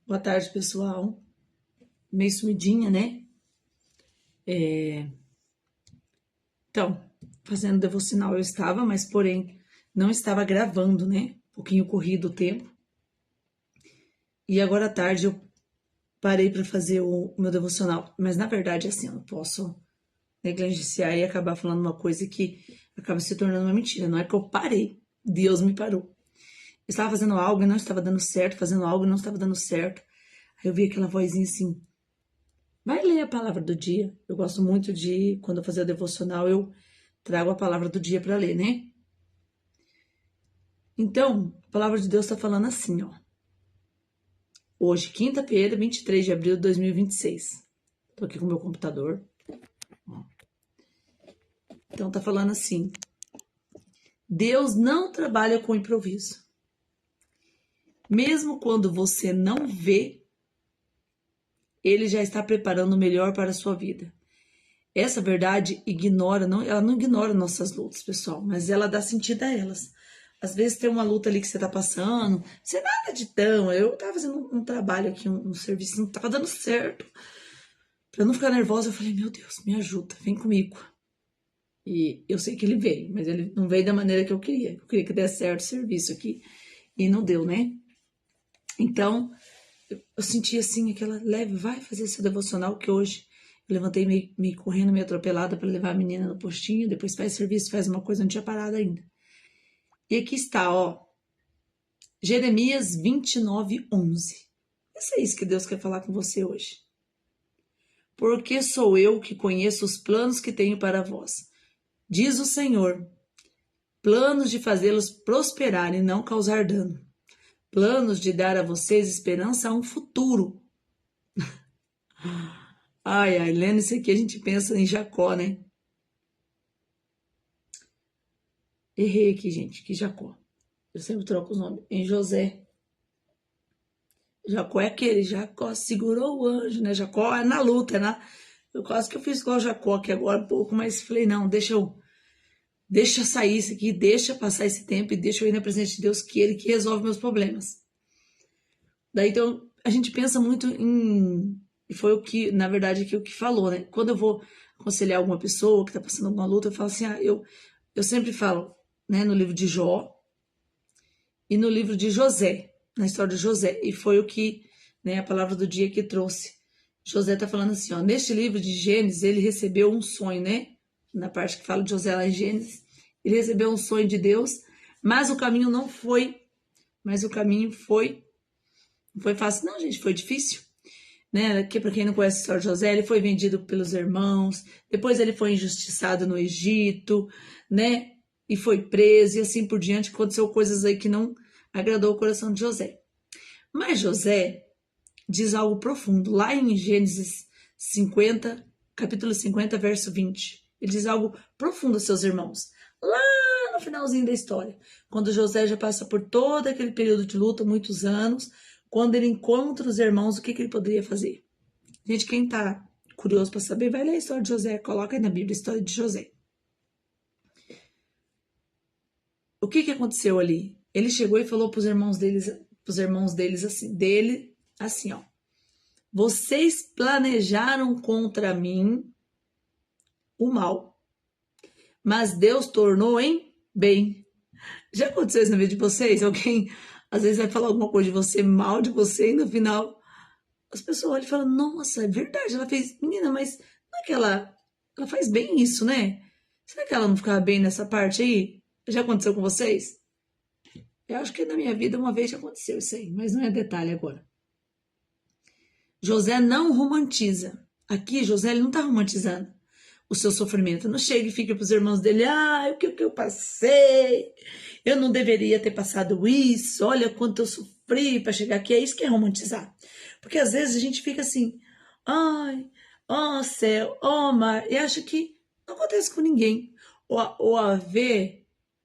Boa tarde, pessoal. Meio sumidinha, né? Então, fazendo devocional eu estava, mas porém não estava gravando, né? Um pouquinho corrido o tempo. E agora à tarde eu parei para fazer o meu devocional. Mas na verdade, assim, eu não posso negligenciar e acabar falando uma coisa que acaba se tornando uma mentira. Não é que eu parei, Deus me parou. Eu estava fazendo algo e não estava dando certo, fazendo algo e não estava dando certo. Aí eu vi aquela vozinha assim: vai ler a palavra do dia. Eu gosto muito de, quando eu fazer o devocional, eu trago a palavra do dia para ler, né? Então, a palavra de Deus está falando assim, ó. Hoje, quinta-feira, 23 de abril de 2026. Tô aqui com o meu computador. Então, tá falando assim: Deus não trabalha com improviso. Mesmo quando você não vê, Ele já está preparando o melhor para a sua vida. Essa verdade ela não ignora nossas lutas, pessoal, mas ela dá sentido a elas. Às vezes tem uma luta ali que você tá passando, você nada de tão. Eu tava fazendo um trabalho aqui, um serviço, não tava dando certo. Pra não ficar nervosa, eu falei: meu Deus, me ajuda, vem comigo. E eu sei que ele veio, mas ele não veio da maneira que eu queria. Eu queria que desse certo o serviço aqui e não deu, né? Então, eu senti assim, aquela leve, vai fazer seu devocional, que hoje eu levantei meio correndo, meio atropelada para levar a menina no postinho, depois faz serviço, faz uma coisa, não tinha parado ainda. E aqui está, ó, Jeremias 29:11. É isso que Deus quer falar com você hoje. Porque sou eu que conheço os planos que tenho para vós, diz o Senhor, planos de fazê-los prosperar e não causar dano, planos de dar a vocês esperança a um futuro. Ai, lendo isso aqui a gente pensa em Jacó, né? Errei aqui, gente, que Jacó. Eu sempre troco os nomes. Em José. Jacó é aquele, Jacó segurou o anjo, né? Jacó é na luta, né? Eu quase que eu fiz igual Jacó aqui agora um pouco, mas falei: não, deixa sair isso aqui, deixa passar esse tempo e deixa eu ir na presença de Deus, que Ele que resolve meus problemas. Daí, então, a gente pensa muito em... E foi o que, na verdade, aqui o que falou, né? Quando eu vou aconselhar alguma pessoa que tá passando alguma luta, eu falo assim: eu sempre falo, né, no livro de Jó e no livro de José, na história de José, e foi o que, né, a palavra do dia que trouxe. José tá falando assim, ó, neste livro de Gênesis, ele recebeu um sonho, né? Na parte que fala de José lá em Gênesis, ele recebeu um sonho de Deus, mas o caminho não foi, não foi fácil, não, gente, foi difícil, né? Que para quem não conhece a história de José, ele foi vendido pelos irmãos, depois ele foi injustiçado no Egito, né? E foi preso e assim por diante, aconteceu coisas aí que não agradou o coração de José. Mas José diz algo profundo, lá em Gênesis 50, capítulo 50, verso 20. Ele diz algo profundo aos seus irmãos. Lá no finalzinho da história, quando José já passa por todo aquele período de luta, muitos anos, quando ele encontra os irmãos, o que ele poderia fazer? Gente, quem tá curioso para saber, vai ler a história de José, coloca aí na Bíblia a história de José. O que aconteceu ali? Ele chegou e falou para os irmãos deles assim, ó: vocês planejaram contra mim o mal, mas Deus tornou em bem. Já aconteceu isso na vida de vocês? Alguém às vezes vai falar alguma coisa de você, mal de você, e no final as pessoas olham e falam: nossa, é verdade, ela fez. Menina, mas não é que ela faz bem isso, né? Será que ela não ficava bem nessa parte aí? Já aconteceu com vocês? Eu acho que na minha vida uma vez já aconteceu isso aí, mas não é detalhe agora. José não romantiza. Aqui, José ele não está romantizando o seu sofrimento. Não chega e fica para os irmãos dele: o que eu passei? Eu não deveria ter passado isso. Olha quanto eu sofri para chegar aqui. É isso que é romantizar. Porque às vezes a gente fica assim: ai, ó céu, ó mar, e acha que não acontece com ninguém.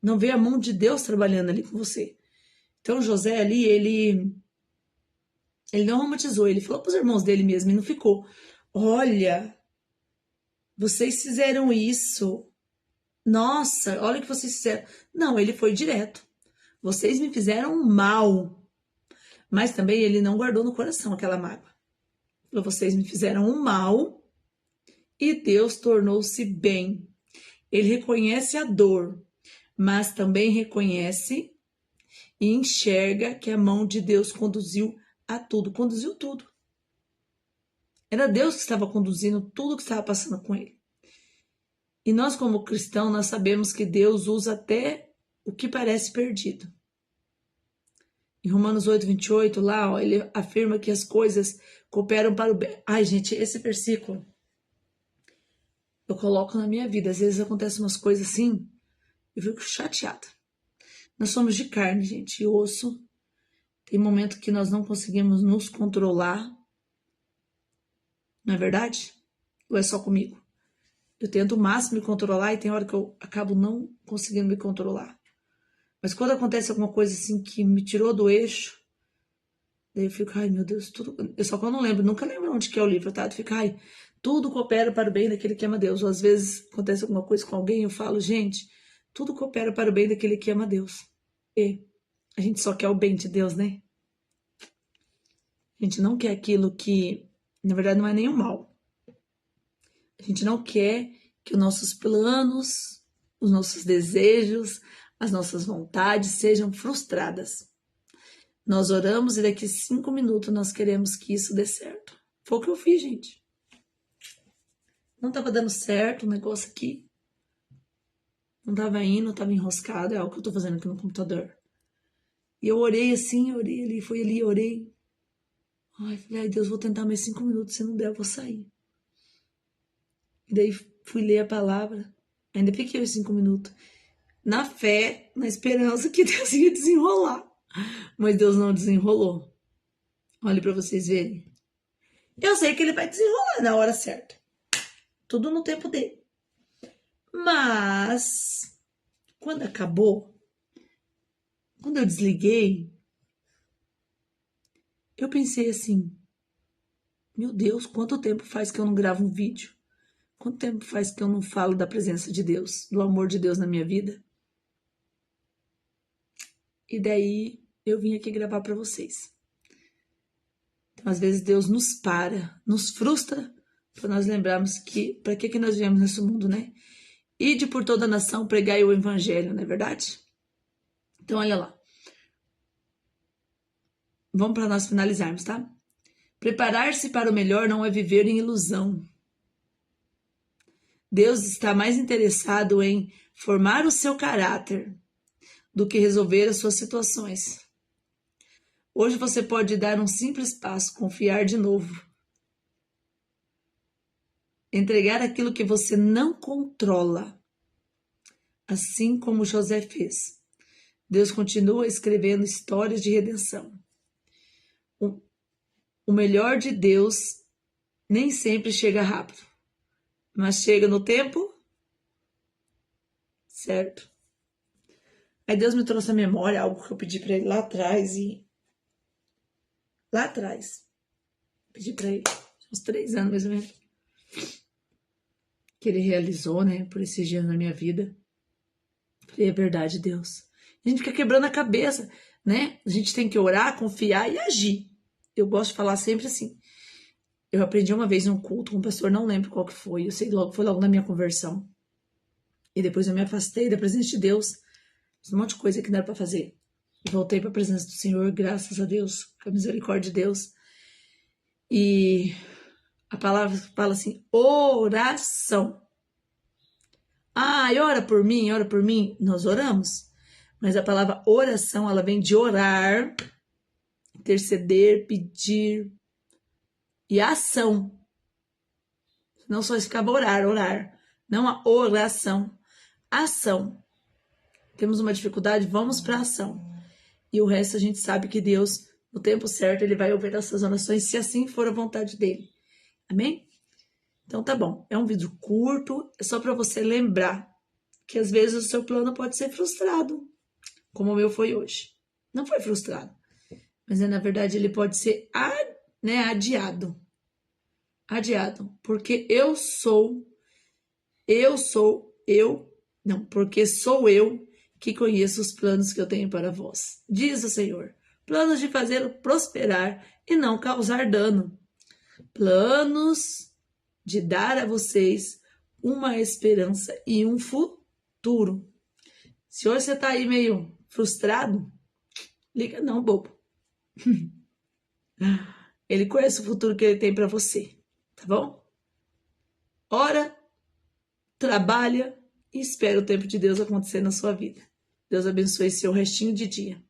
Não vê a mão de Deus trabalhando ali com você. Então, José ali, ele não romantizou, ele falou para os irmãos dele mesmo e não ficou: olha, vocês fizeram isso. Nossa, olha o que vocês fizeram. Não, ele foi direto. Vocês me fizeram mal, Mas também ele não guardou no coração aquela mágoa. Falou, vocês me fizeram um mal e Deus tornou-se bem. Ele reconhece a dor, mas também reconhece e enxerga que a mão de Deus conduziu a tudo. Conduziu tudo. Era Deus que estava conduzindo tudo que estava passando com ele. E nós, como cristãos, nós sabemos que Deus usa até o que parece perdido. Em Romanos 8, 28, lá, ó, ele afirma que as coisas cooperam para o bem. Ai, gente, esse versículo eu coloco na minha vida. Às vezes acontecem umas coisas assim, eu fico chateada. Nós somos de carne, gente, e osso. Tem momento que nós não conseguimos nos controlar. Não é verdade? Ou é só comigo? Eu tento o máximo me controlar e tem hora que eu acabo não conseguindo me controlar. Mas quando acontece alguma coisa assim que me tirou do eixo, daí eu fico, ai meu Deus, tudo. Eu só que eu não lembro, nunca lembro onde que é o livro, tá? Eu fico, ai, tudo coopera para o bem daquele que ama Deus. Ou às vezes acontece alguma coisa com alguém, eu falo, gente, tudo coopera para o bem daquele que ama Deus. E a gente só quer o bem de Deus, né? A gente não quer aquilo que, na verdade, não é nem o mal. A gente não quer que os nossos planos, os nossos desejos, as nossas vontades sejam frustradas. Nós oramos e daqui 5 minutos nós queremos que isso dê certo. Foi o que eu fiz, gente. Não estava dando certo o negócio aqui. Não estava indo, estava enroscado. É o que eu estou fazendo aqui no computador. E eu orei assim, orei ali, fui ali, orei. Ai, falei, ai Deus, vou tentar mais 5 minutos. Se não der, eu vou sair. E daí fui ler a palavra. Ainda fiquei os 5 minutos. Na fé, na esperança que Deus ia desenrolar. Mas Deus não desenrolou. Olha para vocês verem. Eu sei que ele vai desenrolar na hora certa. Tudo no tempo dele. Mas, quando acabou, quando eu desliguei, eu pensei assim, meu Deus, quanto tempo faz que eu não gravo um vídeo? Quanto tempo faz que eu não falo da presença de Deus, do amor de Deus na minha vida? E daí eu vim aqui gravar para vocês. Então, às vezes Deus nos para, nos frustra, para nós lembrarmos que para que nós viemos nesse mundo, né? Ide por toda a nação, pregai o evangelho, não é verdade? Então, olha lá. Vamos para nós finalizarmos, tá? Preparar-se para o melhor não é viver em ilusão. Deus está mais interessado em formar o seu caráter do que resolver as suas situações. Hoje você pode dar um simples passo, confiar de novo. Entregar aquilo que você não controla, assim como José fez. Deus continua escrevendo histórias de redenção. O melhor de Deus nem sempre chega rápido, mas chega no tempo certo. Aí Deus me trouxe à memória algo que eu pedi para ele lá atrás pedi para ele uns 3 anos mais ou menos, que ele realizou, né, por esses dias na minha vida. Falei, é verdade, Deus. A gente fica quebrando a cabeça, né? A gente tem que orar, confiar e agir. Eu gosto de falar sempre assim. Eu aprendi uma vez num culto com um pastor, não lembro qual que foi, eu sei logo, foi logo na minha conversão. E depois eu me afastei da presença de Deus. Um monte de coisa que não era para fazer. E voltei para a presença do Senhor, graças a Deus, com a misericórdia de Deus. E a palavra fala assim, oração. Ah, e ora por mim, ora por mim. Nós oramos. Mas a palavra oração, ela vem de orar, interceder, pedir e ação. Não só ficava orar. Não a oração. Ação. Temos uma dificuldade, vamos para a ação. E o resto a gente sabe que Deus, no tempo certo, ele vai ouvir essas orações, se assim for a vontade dele. Amém? Então tá bom. É um vídeo curto, é só para você lembrar que às vezes o seu plano pode ser frustrado, como o meu foi hoje. Não foi frustrado, mas na verdade ele pode ser adiado. Adiado, porque porque sou eu que conheço os planos que eu tenho para vós. Diz o Senhor, planos de fazê-lo prosperar e não causar dano, planos de dar a vocês uma esperança e um futuro. Se hoje você está aí meio frustrado, liga não, bobo. Ele conhece o futuro que ele tem para você, tá bom? Ora, trabalha e espera o tempo de Deus acontecer na sua vida. Deus abençoe seu restinho de dia.